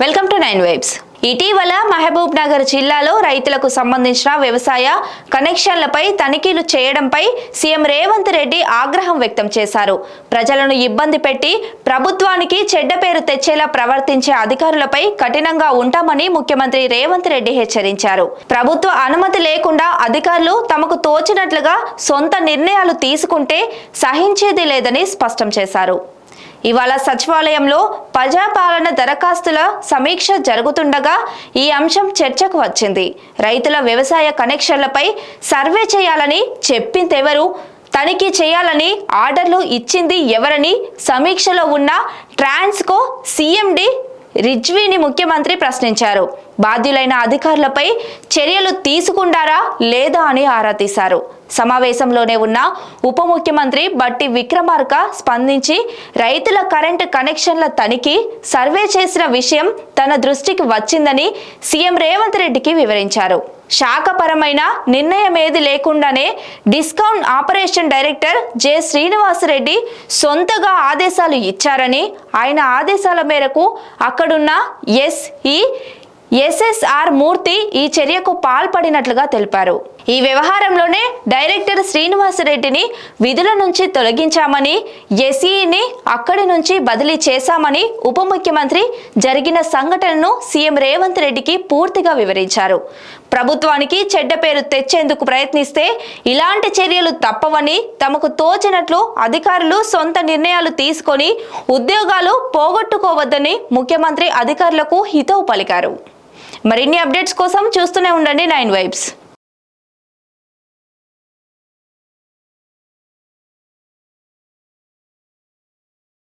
Welcome to 9 vibes. ఇటీవల మహబూబ్ నగర్ జిల్లాలో రైతులకు సంబంధించిన వ్యవసాయ కనెక్షన్లపై తనిఖీలు చేయడంపై సీఎం రేవంత్ రెడ్డి ఆగ్రహం వ్యక్తం చేశారు. ప్రజలను ఇబ్బంది పెట్టి ప్రభుత్వానికి చెడ్డ పేరు తెచ్చేలా ప్రవర్తించే అధికారులపై కఠినంగా ఉంటామని ముఖ్యమంత్రి రేవంత్ రెడ్డి హెచ్చరించారు. ప్రభుత్వ అనుమతి లేకుండా అధికారులు తమకు తోచినట్లుగా సొంత నిర్ణయాలు తీసుకుంటే సహించేది లేదని స్పష్టం చేశారు. ఇవాళ సచివాలయంలో ప్రజాపాలన దరఖాస్తుల సమీక్ష జరుగుతుండగా ఈ అంశం చర్చకు వచ్చింది. రైతుల వ్యవసాయ కనెక్షన్లపై సర్వే చేయాలని చెప్పిందెవరు, తనిఖీ చేయాలని ఆర్డర్లు ఇచ్చింది ఎవరని సమీక్షలో ఉన్న ట్రాన్స్కో సీఎండి రిజ్వీని ముఖ్యమంత్రి ప్రశ్నించారు. బాధ్యులైన అధికారులపై చర్యలు తీసుకుంటారా లేదా అని ఆరా తీశారు. సమావేశంలోనే ఉన్న ఉప ముఖ్యమంత్రి బట్టి విక్రమార్క స్పందించి రైతుల కరెంటు కనెక్షన్ల తనిఖీ సర్వే చేసిన విషయం తన దృష్టికి వచ్చిందని సీఎం రేవంత్ రెడ్డికి వివరించారు. శాఖపరమైన నిర్ణయమేది లేకుండానే discount operation director J Srinivasa Reddy సొంతగా ఆదేశాలు ఇచ్చారని, ఆయన ఆదేశాల మేరకు అక్కడున్న ఎస్ఎస్ఆర్ మూర్తి ఈ చర్యకు పాల్పడినట్లుగా తెలిపారు. ఈ వ్యవహారంలోనే డైరెక్టర్ శ్రీనివాసరెడ్డిని విధుల నుంచి తొలగించామని, ఎస్ఈని అక్కడి నుంచి బదిలీ చేశామని ఉప ముఖ్యమంత్రి జరిగిన సంఘటనను సీఎం రేవంత్ రెడ్డికి పూర్తిగా వివరించారు. ప్రభుత్వానికి చెడ్డ పేరు తెచ్చేందుకు ప్రయత్నిస్తే ఇలాంటి చర్యలు తప్పవని, తమకు తోచినట్లు అధికారులు సొంత నిర్ణయాలు తీసుకొని ఉద్యోగాలు పోగొట్టుకోవద్దని ముఖ్యమంత్రి అధికారులకు హితవు పలికారు. మరిన్ని అప్డేట్స్ కోసం చూస్తూనే ఉండండి 9 వైబ్స్.